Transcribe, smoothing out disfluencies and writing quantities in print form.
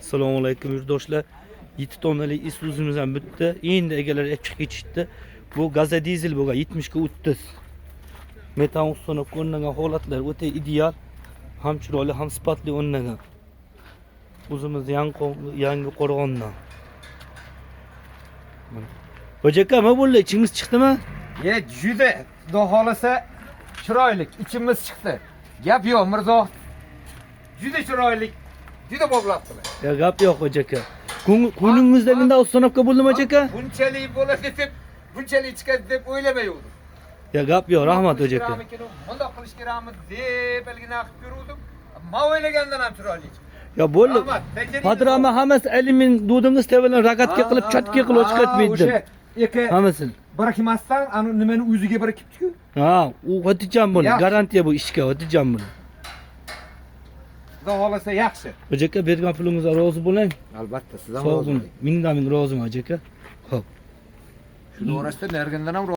Assalomu alaykum yurtdoshlar. 7 tonnalik Isuzu'miz ham bitdi. Endi egalar chiqib ketishdi. Bu gaza dizel bo'lgan 70 ga 30. Metan ustanib o'rnagan holatlar o'ta ideal. Ham chiroyli, ham sifatli o'rnagan. O'zimiz yangi Qo'rg'ondan. Hojaka nima bo'ldi? Ichingiz chiqdimi? Juda xudo xolasa chiroyli ichimiz chiqdi. Gap yo'q Mirzo. Juda chiroyli. Juda boblabdilar. Ya gap yo'q hojaka. Ko'nglingizda ustanobga bo'ldimi hojaka? Bunchalik bo'ladi deb, bunchalik chiqadi deb o'ylamaydim. Ya gap yo'q, rahmat hojaka. Bundoq qilish kerakmi deb belgina qilib ko'rdim. Men o'ylagandan ham chiroyli. Ya bo'ldi. Padrama hammasi alimin dudingiz tevalan ragatga qilib, chatga qilib chiqatmaydi. O'sha hammasini barakimasdan ana nimani o'ziga barakibdi-ku. Ha, u xotijan buni, garantiya bu ishga xotijan buni. Xudo xolasa yaxshi. Hojaka bergan pulingizga rozi bo'ling. Albatta, sizdan Sog' rozi bo'ling. Mingdan ming roziman hojaka. Xo'p. Shu orasida nergandan ham